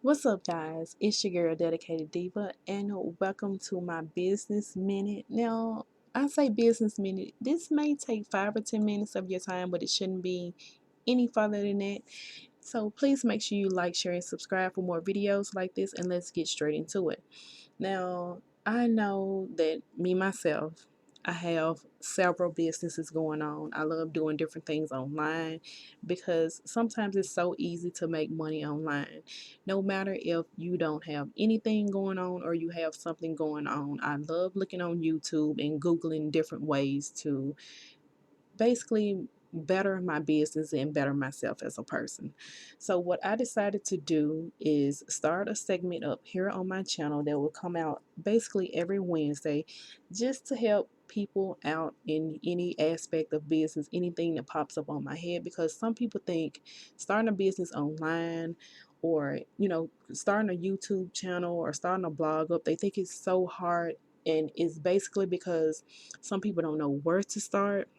What's up, guys? It's your girl, Dedicated Diva, and welcome to my business minute. Now, I say business minute. This may take 5 or 10 minutes of your time, but it shouldn't be any further than that. So, please make sure you like, share, and subscribe for more videos like this, and let's get straight into it. Now, I know that me myself, I have several businesses going on. I love doing different things online because sometimes it's so easy to make money online. No matter if you don't have anything going on or you have something going on, I love looking on YouTube and Googling different ways to basically better my business and better myself as a person. So what I decided to do is start a segment up here on my channel that will come out basically every Wednesday just to help people out in any aspect of business, anything that pops up on my head, because some people think starting a business online or starting a YouTube channel or starting a blog up, they think it's so hard, and it's basically because some people don't know where to start.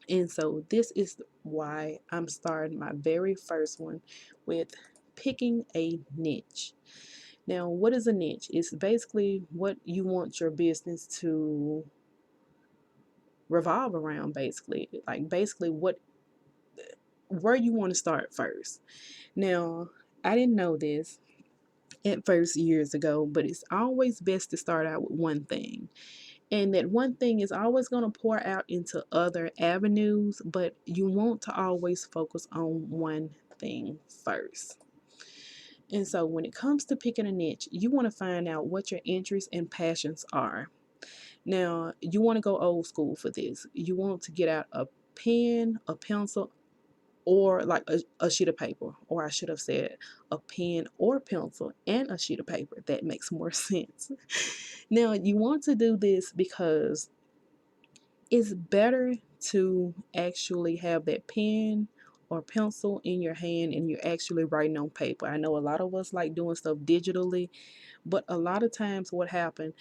And so this is why I'm starting my very first one with picking a niche. Now, what is a niche? It's basically what you want your business to revolve around, basically. Like basically what where you want to start first. Now, I didn't know this at first years ago, but it's always best to start out with one thing. And that one thing is always going to pour out into other avenues, but you want to always focus on one thing first. And so when it comes to picking a niche, you want to find out what your interests and passions are. Now, you want to go old school for this. You want to get out a pen, a pencil, or like a sheet of paper, or I should have said a pen or pencil and a sheet of paper. That makes more sense. Now, you want to do this because it's better to actually have that pen or pencil in your hand and you're actually writing on paper. I know a lot of us like doing stuff digitally, but a lot of times what happened,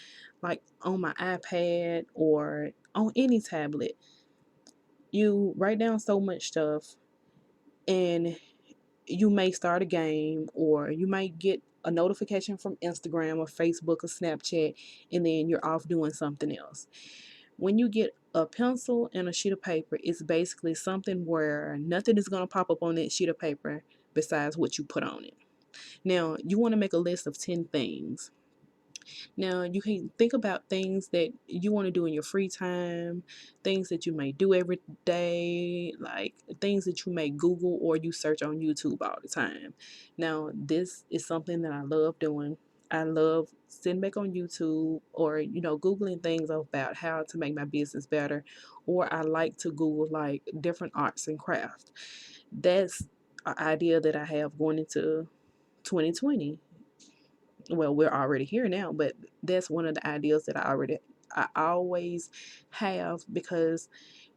like on my iPad or on any tablet, you write down so much stuff and you may start a game or you might get a notification from Instagram or Facebook or Snapchat, and then you're off doing something else. When you get a pencil and a sheet of paper, it's basically something where nothing is going to pop up on that sheet of paper besides what you put on it. Now, you want to make a list of 10 things. Now, you can think about things that you want to do in your free time, things that you may do every day, like things that you may Google or you search on YouTube all the time. Now, this is something that I love doing. I love sitting back on YouTube or, Googling things about how to make my business better. Or I like to Google like different arts and crafts. That's an idea that I have going into 2020. Well, we're already here now, but that's one of the ideas that I always have, because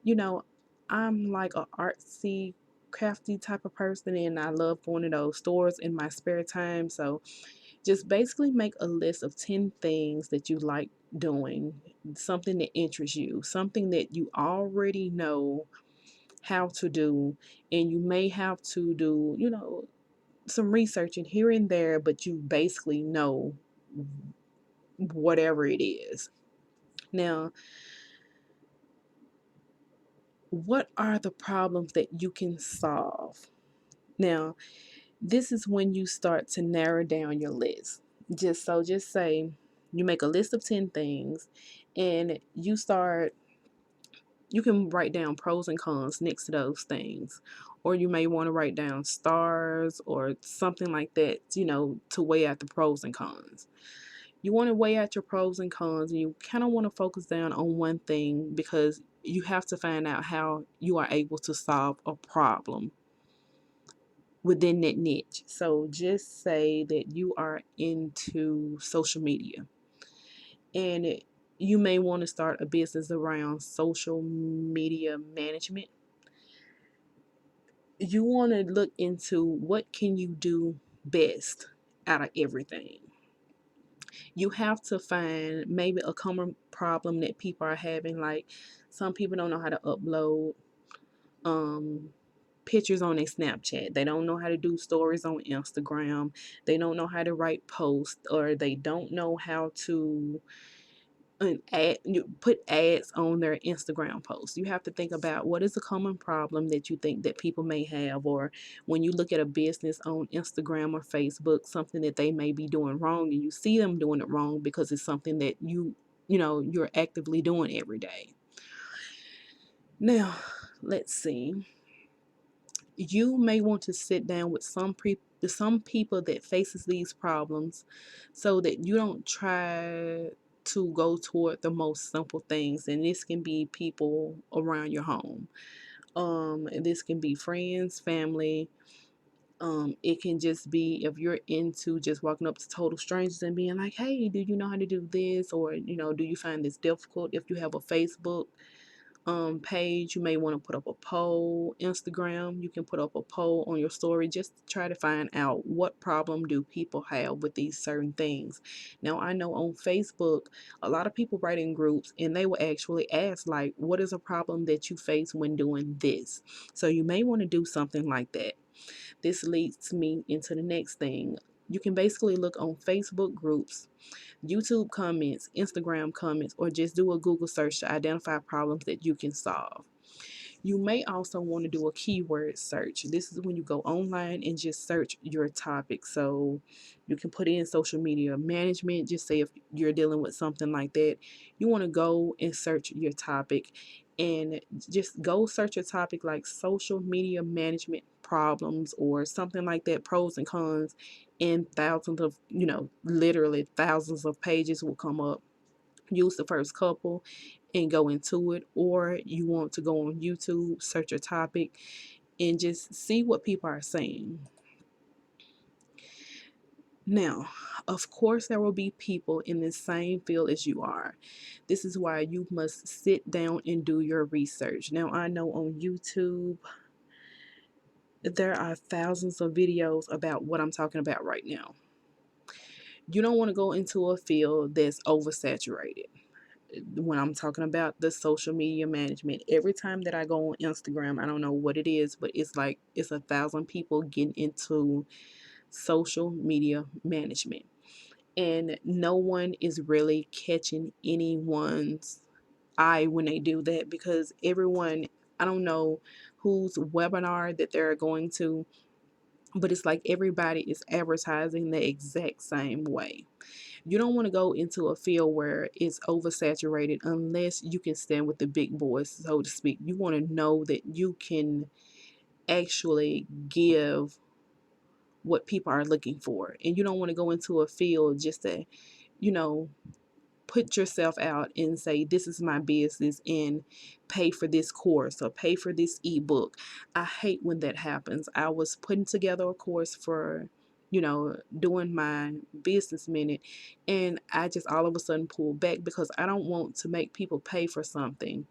you know I'm like a artsy crafty type of person, and I love going to those stores in my spare time. So just basically make a list of 10 things that you like doing, something that interests you, something that you already know how to do, and you may have to do some researching here and there, but you basically know whatever it is. Now, what are the problems that you can solve? Now, this is when you start to narrow down your list. Just say you make a list of 10 things and you can write down pros and cons next to those things. Or you may want to write down stars or something like that, to weigh out the pros and cons. You want to weigh out your pros and cons, and you kind of want to focus down on one thing, because you have to find out how you are able to solve a problem within that niche. So just say that you are into social media, and you may want to start a business around social media management. You want to look into what can you do best out of everything. You have to find maybe a common problem that people are having. Like some people don't know how to upload um, pictures on their Snapchat. They don't know how to do stories on Instagram. They don't know how to write posts, or they don't know how to put ads on their Instagram posts. You have to think about what is a common problem that you think that people may have, or when you look at a business on Instagram or Facebook, something that they may be doing wrong, and you see them doing it wrong because it's something that you're actively doing every day. Now, let's see. You may want to sit down with some people that faces these problems, so that you don't try to go toward the most simple things. And this can be people around your home. This can be friends, family. It can just be if you're into just walking up to total strangers and being like, hey, do you know how to do this? Or, do you find this difficult? If you have a Facebook page, you may want to put up a poll. Instagram, you can put up a poll on your story, just to try to find out what problem do people have with these certain things. Now, I know on Facebook, a lot of people write in groups, and they will actually ask, like, what is a problem that you face when doing this? So you may want to do something like that. This leads me into the next thing. You can basically look on Facebook groups, YouTube comments, Instagram comments, or just do a Google search to identify problems that you can solve. You may also want to do a keyword search. This is when you go online and just search your topic. So you can put in social media management. Just say if you're dealing with something like that, you want to go and search your topic, and just go search a topic like social media management problems or something like that, pros and cons, and thousands of, literally thousands of pages will come up. Use the first couple and go into it, or you want to go on YouTube, search a topic, and just see what people are saying. Now, of course, there will be people in the same field as you are. This is why you must sit down and do your research. Now, I know on YouTube there are thousands of videos about what I'm talking about right now. You don't want to go into a field that's oversaturated. When I'm talking about the social media management, every time that I go on Instagram, I don't know what it is, but it's like it's 1,000 people getting into social media management, and no one is really catching anyone's eye when they do that, because everyone, I don't know whose webinar that they're going to, but it's like everybody is advertising the exact same way. You don't want to go into a field where it's oversaturated unless you can stand with the big boys, so to speak. You want to know that you can actually give what people are looking for. And you don't want to go into a field just to, you know, put yourself out and say, this is my business, and pay for this course or pay for this ebook. I hate when that happens. I was putting together a course for, doing my business minute, and I just all of a sudden pulled back because I don't want to make people pay for something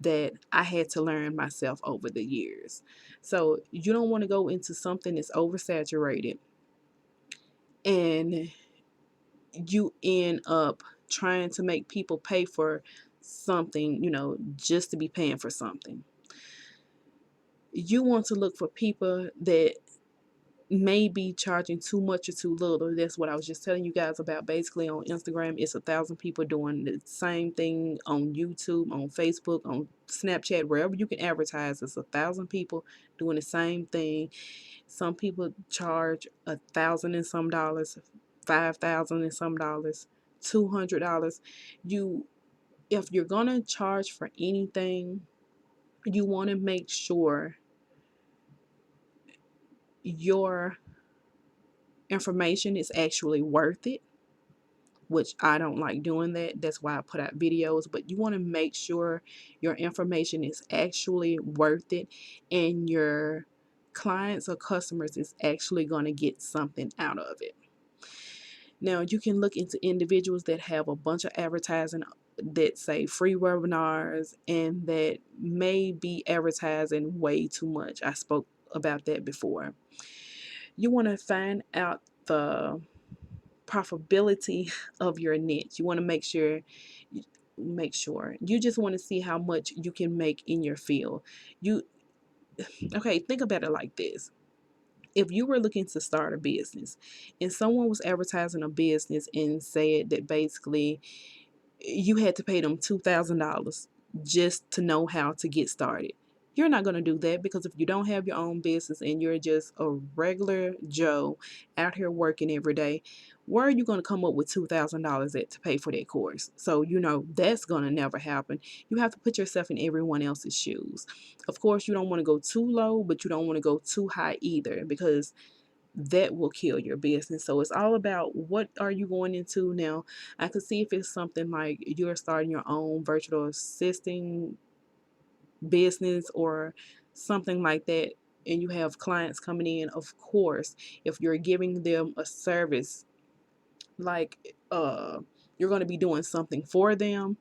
that I had to learn myself over the years. So you don't want to go into something that's oversaturated and you end up trying to make people pay for something, just to be paying for something. You want to look for people that may be charging too much or too little. That's what I was just telling you guys about. Basically, on Instagram, it's 1,000 people doing the same thing. On YouTube, on Facebook, on Snapchat, wherever you can advertise, it's 1,000 people doing the same thing. Some people charge 1,000 and some dollars, 5,000 and some dollars, $200. If you're gonna charge for anything, you want to make sure your information is actually worth it, which I don't like doing that. That's why I put out videos. But you want to make sure your information is actually worth it, and your clients or customers is actually going to get something out of it. Now, you can look into individuals that have a bunch of advertising that say free webinars, and that may be advertising way too much. I spoke about that before. You want to find out the profitability of your niche. You want to make sure you just want to see how much you can make in your field. okay, think about it like this. If you were looking to start a business and someone was advertising a business and said that basically you had to pay them $2,000 just to know how to get started. You're not going to do that, because if you don't have your own business and you're just a regular Joe out here working every day, where are you going to come up with $2,000 to pay for that course? So, that's going to never happen. You have to put yourself in everyone else's shoes. Of course, you don't want to go too low, but you don't want to go too high either, because that will kill your business. So it's all about what are you going into now. I could see if it's something like you're starting your own virtual assisting business or something like that, and you have clients coming in. Of course, if you're giving them a service, like you're going to be doing something for them,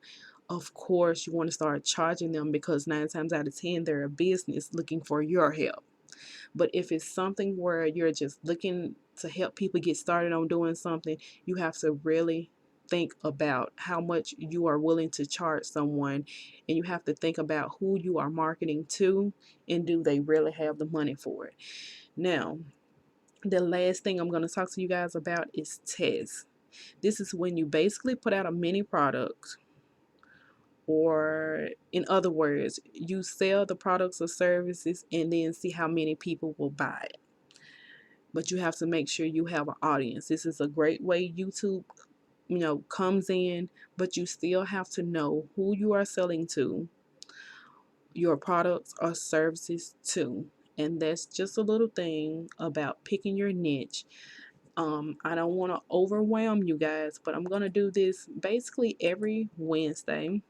of course you want to start charging them, because 9 times out of 10 they're a business looking for your help. But if it's something where you're just looking to help people get started on doing something, you have to really think about how much you are willing to charge someone, and you have to think about who you are marketing to, and do they really have the money for it. Now, the last thing I'm going to talk to you guys about is tests. This is when you basically put out a mini product, or in other words, you sell the products or services and then see how many people will buy it. But you have to make sure you have an audience. This is a great way YouTube, comes in, but you still have to know who you are selling to, your products or services to. And that's just a little thing about picking your niche. I don't want to overwhelm you guys, but I'm going to do this basically every Wednesday.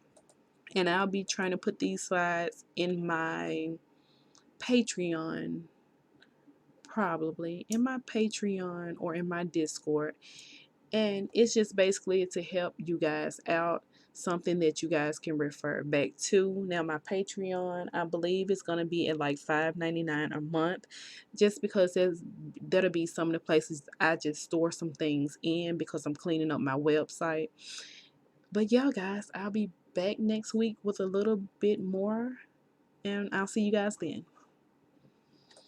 And I'll be trying to put these slides in my Patreon, probably in my Patreon or in my Discord. And it's just basically to help you guys out, something that you guys can refer back to. Now, my Patreon, I believe it's going to be at like $5.99 a month, just because that'll be some of the places I just store some things in, because I'm cleaning up my website. But yeah, guys, I'll be back next week with a little bit more, and I'll see you guys then.